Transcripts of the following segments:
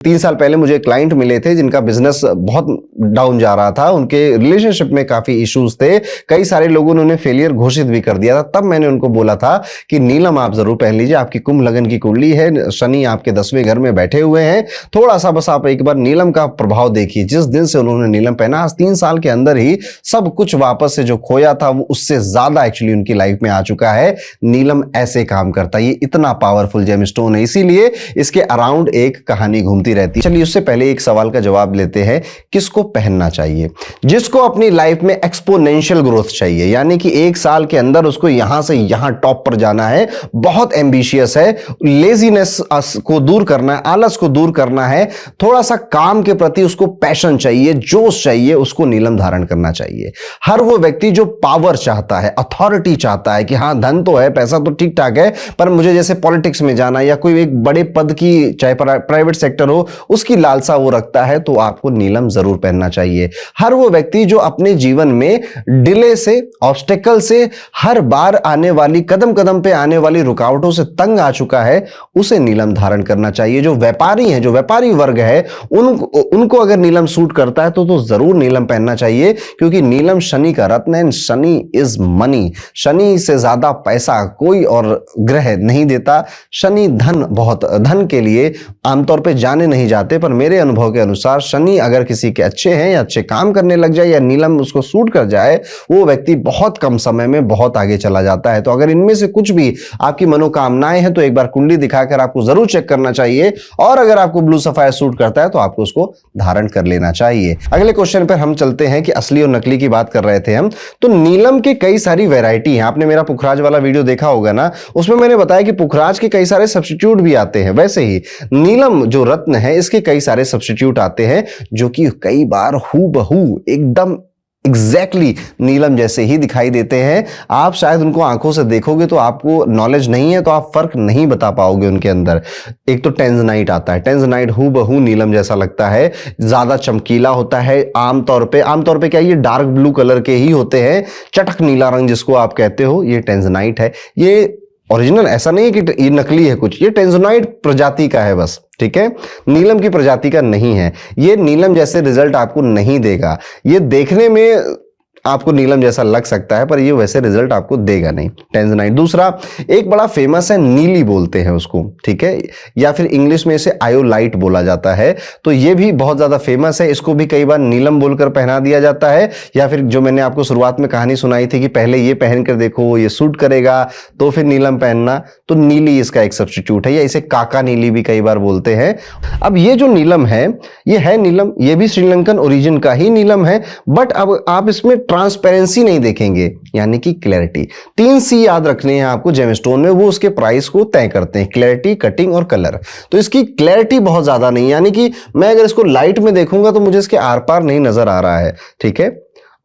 3 साल पहले मुझे क्लाइंट मिले थे जिनका बिजनेस बहुत डाउन जा रहा था, उनके रिलेशनशिप में काफी इश्यूज थे, कई सारे लोगों ने उन्हें फेलियर घोषित भी कर दिया था। तब मैंने उनको बोला था कि नीलम आप जरूर पहन लीजिए, आपकी कुंभ लगन की कुंडली है, शनि आपके 10वें घर में बैठे हुए हैं, थोड़ा सा बस आप एक बार नीलम का प्रभाव देखिए। जिस दिन से उन्होंने नीलम पहना, आज 3 साल के अंदर ही सब कुछ वापस से जो खोया था वो उससे ज्यादा एक्चुअली उनकी लाइफ में आ चुका है। नीलम ऐसे काम करता है, ये इतना पावरफुल जेमस्टोन है, इसीलिए इसके अराउंड एक कहानी घूमती रहती है। चलिए उससे पहले एक सवाल का जवाब लेते हैं, किसको पहनना चाहिए? जिसको अपनी लाइफ में एक्सपोनेंशियल ग्रोथ चाहिए, यानी कि 1 साल के अंदर उसको यहां से यहां टॉप पर जाना है, बहुत एम्बिशियस है, लेजीनेस को दूर करना है, आलस को दूर करना है, थोड़ा सा काम के प्रति उसको पैशन चाहिए, जोश चाहिए, उसको नीलम धारण करना चाहिए। हर वो व्यक्ति जो पावर चाहता है, अथॉरिटी चाहता है कि हां धन तो है, पैसा तो ठीक ठाक है, पर मुझे जैसे पॉलिटिक्स में जाना या कोई एक बड़े पद की, चाहे प्राइवेट सेक्टर हो, उसकी लालसा वो रखता है, तो आपको नीलम जरूर पहनना चाहिए। हर वो व्यक्ति जो अपने जीवन में डिले से, ऑब्स्टेकल से, हर बार आने वाली, कदम कदम पे आने वाली रुकावटों से तंग आ चुका है, उसे नीलम धारण करना चाहिए। जो व्यापारी हैं, जो व्यापारी वर्ग है, उनको अगर नीलम सूट करता है तो जरूर नीलम पहनना चाहिए, क्योंकि नीलम शनि का रत्न है। शनि इज मनी, शनि से ज्यादा पैसा कोई और ग्रह नहीं देता। शनि धन के लिए आमतौर पे जाने नहीं जाते, पर मेरे अनुभव के अनुसार शनि अगर किसी के अच्छे हैं या अच्छे काम करने लग जाए या नीलम उसको सूट कर जाए, वो व्यक्ति बहुत कम समय में बहुत आगे चला जाता है। तो अगर इनमें से कुछ भी आपकी मनोकामनाएं हैं तो एक बार कुंडली दिखाकर आपको जरूर चेक करना चाहिए, और अगर आपको ब्लू सफायर सूट करता है तो आपको उसको धारण कर लेना चाहिए। अगले क्वेश्चन पर हम चलते हैं कि असली और नकली की बात कर रहे थे हम, तो नीलम के कई सारी वैरायटी हैं। आपने मेरा पुखराज वाला वीडियो देखा होगा ना, उसमें मैंने बताया कि पुखराज के कई सारे सब्स्टिट्यूट भी आते हैं। वैसे ही नीलम जो रत्न है, इसके कई सारे सब्स्टिट्यूट आते हैं जो कि कई बार हूबहू एकदम एग्जैक्टली नीलम जैसे ही दिखाई देते हैं। आप शायद उनको आंखों से देखोगे तो आपको नॉलेज नहीं है तो आप फर्क नहीं बता पाओगे उनके अंदर। एक तो टेंजनाइट आता है, टेंजनाइट हूबहू नीलम जैसा लगता है, ज्यादा चमकीला होता है। आमतौर पे क्या ये डार्क ब्लू कलर के ही होते हैं, चटक नीला रंग जिसको आप कहते हो, ये टेंजनाइट है। ये ओरिजिनल ऐसा नहीं है कि ये नकली है कुछ, ये टेंजोनाइट प्रजाति का है बस, ठीक है, नीलम की प्रजाति का नहीं है। ये नीलम जैसे रिजल्ट आपको नहीं देगा, ये देखने में आपको नीलम जैसा लग सकता है पर ये वैसे रिजल्ट आपको देगा नहीं, टेंजनाइट। दूसरा एक बड़ा फेमस है, नीली बोलते हैं उसको, ठीक है, या फिर इंग्लिश में इसे आयोलाइट बोला जाता है। तो ये भी बहुत ज्यादा फेमस है, इसको भी कई बार नीलम बोलकर पहना दिया जाता है, या फिर जो मैंने आपको शुरुआत में कहानी सुनाई थी कि पहले ये पहन कर देखो, ये सूट करेगा तो फिर नीलम पहनना, तो नीली इसका एक सब्स्टिट्यूट है, या इसे काका नीली भी कई बार बोलते हैं। अब ये जो नीलम है, ये है नीलम, ये भी श्रीलंकन ओरिजिन का ही नीलम है, बट अब आप इसमें ट्रांसपेरेंसी नहीं देखेंगे, यानी कि क्लैरिटी। 3 सी याद रखने हैं आपको जेमस्टोन में, वो उसके प्राइस को तय करते हैं, क्लैरिटी, कटिंग और कलर। तो इसकी क्लैरिटी बहुत ज्यादा नहीं, यानी कि मैं अगर इसको लाइट में देखूंगा तो मुझे इसके आर पार नहीं नजर आ रहा है, ठीक है।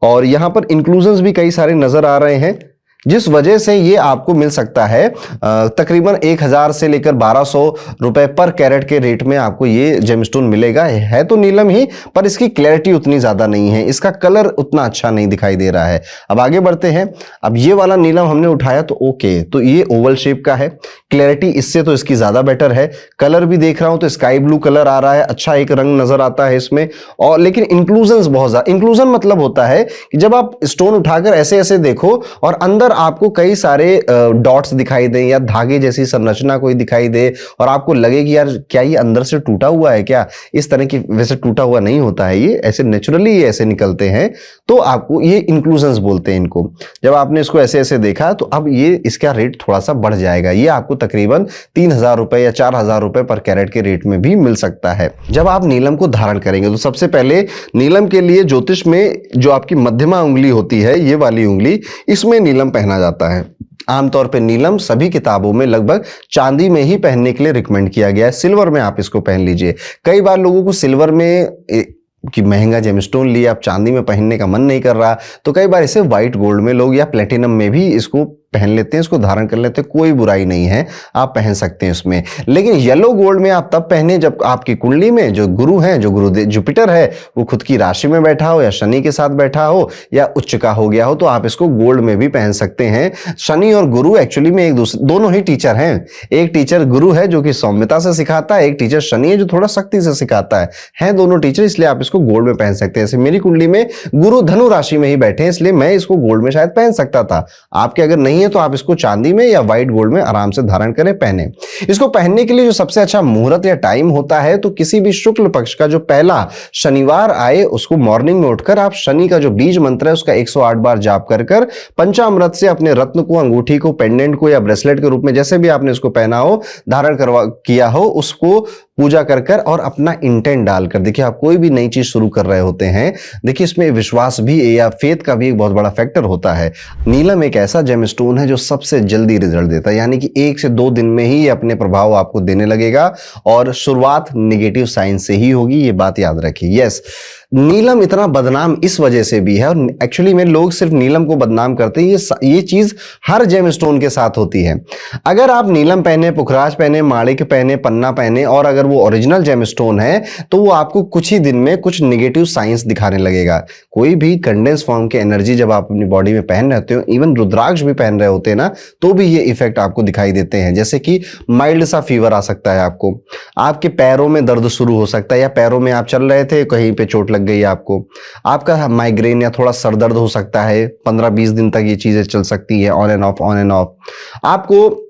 और यहां पर इंक्लूजन्स भी कई सारे नजर आ रहे हैं, जिस वजह से ये आपको मिल सकता है तकरीबन 1000 से लेकर 1200 रुपए पर कैरेट के रेट में आपको ये जेमस्टोन मिलेगा। है तो नीलम ही, पर इसकी क्लैरिटी उतनी ज्यादा नहीं है, इसका कलर उतना अच्छा नहीं दिखाई दे रहा है। अब आगे बढ़ते हैं। अब ये वाला नीलम हमने उठाया तो ओके, तो ये ओवल शेप का है, क्लैरिटी इससे तो इसकी ज्यादा बेटर है। कलर भी देख रहा हूं तो स्काई ब्लू कलर आ रहा है, अच्छा एक रंग नजर आता है इसमें। और लेकिन इंक्लूजन बहुत ज्यादा, इंक्लूजन मतलब होता है कि जब आप स्टोन उठाकर ऐसे ऐसे देखो और अंदर आपको कई सारे डॉट्स दिखाई दे या धागे जैसी संरचना कोई दिखाई दे और आपको लगे कि यार क्या ये अंदर से टूटा हुआ है क्या, इस तरह की, वैसे टूटा हुआ नहीं होता है, ये ऐसे नेचुरली ये ऐसे निकलते हैं, तो आपको ये इंक्लूजन्स बोलते हैं इनको। जब आपने इसको ऐसे ऐसे देखा तो अब ये इसका रेट थोड़ा सा बढ़ जाएगा, ये आपको तकरीबन 3000 रुपए या 4000 रुपए पर कैरेट के रेट में भी मिल सकता है। जब आप नीलम को धारण करेंगे तो सबसे पहले नीलम के लिए ज्योतिष में जो आपकी मध्यमा उंगली होती है, ये वाली उंगली, इसमें नीलम पहना जाता है। आमतौर पे नीलम सभी किताबों में लगभग चांदी में ही पहनने के लिए रिकमेंड किया गया है, सिल्वर में आप इसको पहन लीजिए। कई बार लोगों को सिल्वर में कि महंगा जेमस्टोन लिए आप चांदी में पहनने का मन नहीं कर रहा, तो कई बार इसे व्हाइट गोल्ड में लोग या प्लेटिनम में भी इसको पहन लेते हैं, इसको धारण कर लेते हैं, कोई बुराई नहीं है, आप पहन सकते हैं इसमें। लेकिन येलो गोल्ड में आप तब पहने जब आपकी कुंडली में जो गुरु हैं, जो गुरुदेव जुपिटर है, वो खुद की राशि में बैठा हो या शनि के साथ बैठा हो या उच्च का हो गया हो, तो आप इसको गोल्ड में भी पहन सकते हैं। शनि और गुरु एक्चुअली में एक दूसरे, दोनों ही टीचर हैं। एक टीचर गुरु है जो कि सौम्यता से सिखाता है, एक टीचर शनि है जो थोड़ा सख्ती से सिखाता है दोनों टीचर, इसलिए आप इसको गोल्ड में पहन सकते हैं। जैसे मेरी कुंडली में गुरु धनु राशि में ही बैठे हैं, इसलिए मैं इसको गोल्ड में शायद पहन सकता था। आपके अगर नहीं है तो आप इसको चांदी में या व्हाइट गोल्ड में आराम से धारण करें, पहने। इसको पहनने के लिए जो सबसे अच्छा मुहूर्त या टाइम होता है, तो किसी भी शुक्ल पक्ष का जो पहला शनिवार आए, उसको मॉर्निंग में उठकर आप शनि का जो बीज मंत्र है उसका 108 बार जाप कर पंचामृत से अपने रत्न को, अंगूठी को, पेंडेंट को या ब्रेसलेट के रूप में जैसे भी आपने इसको पहना हो, धारण किया हो, उसको पूजा कर और अपना इंटेंट डालकर, देखिए आप कोई भी नई चीज शुरू कर रहे होते हैं, देखिए इसमें विश्वास भी या फेथ का भी एक बहुत बड़ा फैक्टर होता है। नीलम एक ऐसा जेमस्टोन है जो सबसे जल्दी रिजल्ट देता है, यानी कि 1 से 2 दिन में ही अपने प्रभाव आपको देने लगेगा और शुरुआत नेगेटिव साइन से ही होगी, ये बात याद रखिए। यस, नीलम इतना बदनाम इस वजह से भी है, और एक्चुअली में लोग सिर्फ नीलम को बदनाम करते हैं, ये चीज हर जेमस्टोन के साथ होती है। अगर आप नीलम पहने, पुखराज पहने, माणिक पहने, पन्ना पहने और अगर वो ओरिजिनल जेमस्टोन है, तो वो आपको कुछ ही दिन में कुछ नेगेटिव साइंस दिखाने लगेगा। कोई भी कंडेंस फॉर्म की एनर्जी जब आप अपनी बॉडी में पहन रहते हो, इवन रुद्राक्ष भी पहन रहे होते हैं ना, तो भी ये इफेक्ट आपको दिखाई देते हैं। जैसे कि माइल्ड सा फीवर आ सकता है आपको, आपके पैरों में दर्द शुरू हो सकता है, या पैरों में आप चल रहे थे, कहीं पे चोट लग गई आपको, आपका माइग्रेन या थोड़ा सर दर्द हो सकता है, 15-20 दिन तक ये चीजें चल सकती है, on end of, on end of. आपको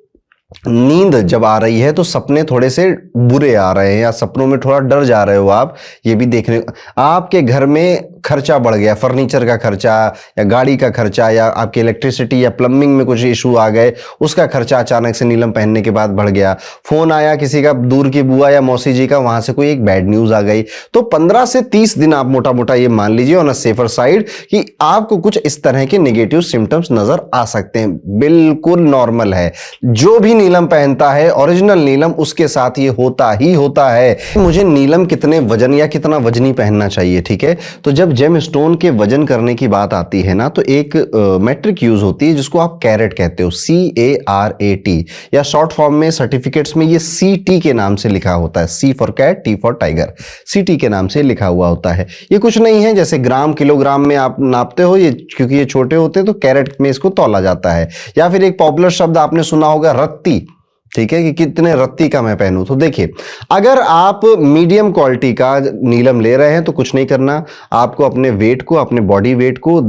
नींद जब आ रही है तो सपने थोड़े से बुरे आ रहे हैं या सपनों में थोड़ा डर जा रहे हो आप, ये भी देखने। आपके घर में खर्चा बढ़ गया, फर्नीचर का खर्चा या गाड़ी का खर्चा या आपकी इलेक्ट्रिसिटी या प्लम्बिंग में कुछ इशू आ गए, उसका खर्चा अचानक से नीलम पहनने के बाद बढ़ गया। फोन आया किसी का, दूर की बुआ या मौसी जी का, वहां से कोई एक बैड न्यूज आ गई, तो 15 से 30 दिन आप मोटा मोटा ये मान लीजिए ऑन अ सेफर साइड कि आपको कुछ इस तरह के नेगेटिव सिम्टम्स नजर आ सकते हैं। बिल्कुल नॉर्मल है, जो भी नीलम पहनता है ओरिजिनल नीलम, उसके साथ ये होता ही होता है। मुझे नीलम कितने वजन या कितना वजनी पहनना चाहिए, ठीक है, तो जब जेम स्टोन के वजन करने की बात आती है ना, तो एक मैट्रिक यूज होती है जिसको आप कैरेट कहते हो, CARAT, या शॉर्ट फॉर्म में सर्टिफिकेट्स में ये CT के नाम से लिखा होता है, C for cat, T for tiger, CT के नाम से लिखा हुआ होता है। ये कुछ नहीं है जैसे ग्राम किलोग्राम में आप नापते हो, ये क्योंकि ये छोटे होते हैं तो कैरेट में इसको तौला जाता है। या फिर एक पॉपुलर शब्द आपने सुना होगा रत्ती, ठीक है, कि कितने रत्ती का मैं पहनूं। तो देखिए, अगर आप मीडियम क्वालिटी का नीलम ले रहे हैं तो कुछ नहीं करना, आपको अपने वेट को, अपने बॉडी वेट को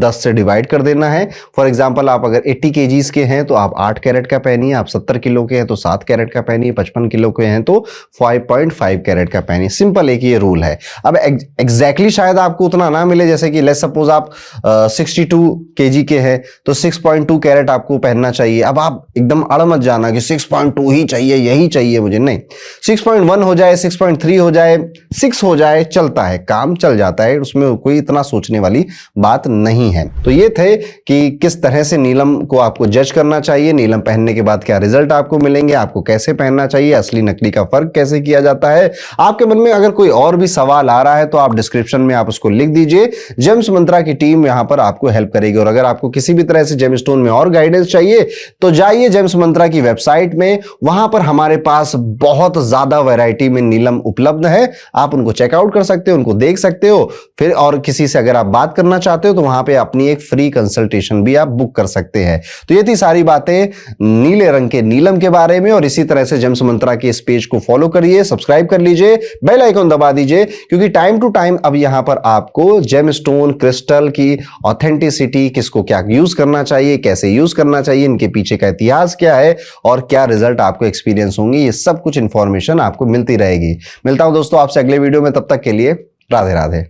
10 से डिवाइड कर देना है। फॉर एग्जांपल, आप अगर 80 kgs के हैं तो आप 8 कैरेट का पहनिए, आप 70 किलो के हैं तो 7 कैरेट का पहनिए, 55 किलो के हैं तो 5.5 कैरेट का पहनिए। सिंपल एक ये रूल है। अब एग्जैक्टली शायद आपको उतना ना मिले, जैसे कि लेट्स सपोज आप 62 kg के हैं तो 6.2 कैरेट आपको पहनना चाहिए। अब आप एकदम अड़ मत जाना कि 6.2 ही चाहिए, यही चाहिए मुझे, नहीं, 6.1 हो जाए, 6.3 हो जाए, 6 हो जाए, चलता है, काम चल जाता है, उसमें कोई इतना सोचने वाली बात नहीं है। तो ये थे कि किस तरह से नीलम को आपको जज करना चाहिए, नीलम पहनने के बाद क्या रिजल्ट आपको मिलेंगे, आपको कैसे पहनना चाहिए, असली नकली का फर्क कैसे किया जाता है। आपके मन में अगर कोई और भी सवाल आ रहा है तो आप डिस्क्रिप्शन में आप उसको लिख दीजिए, जेम्स मंत्रा की टीम यहां पर आपको हेल्प करेगी। और अगर आपको किसी भी तरह से जेमस्टोन में और गाइडेंस चाहिए तो जाइए जेम्स मंत्रा की वेबसाइट में, वहां पर हमारे पास बहुत ज्यादा वैरायटी में नीलम उपलब्ध है, आप उनको चेकआउट कर सकते हो, उनको देख सकते हो। फिर और किसी से अगर आप बात करना चाहते हो तो वहां पे अपनी एक फ्री कंसल्टेशन भी आप बुक कर सकते हैं। तो ये थी सारी बातें नीले रंग के नीलम के बारे में। और इसी तरह से जेम्स मंत्रा के इस पेज को फॉलो करिए, सब्सक्राइब कर लीजिए, बेल आइकन दबा दीजिए, क्योंकि टाइम टू टाइम अब यहां पर आपको जेमस्टोन क्रिस्टल की ऑथेंटिसिटी, किसको क्या यूज करना चाहिए, कैसे यूज करना चाहिए, इनके पीछे का इतिहास क्या है और क्या रिजल्ट आपको एक्सपीरियंस होंगे, ये सब कुछ इंफॉर्मेशन आपको मिलती रहेगी। मिलता हूं दोस्तों आपसे अगले वीडियो में, तब तक के लिए राधे राधे।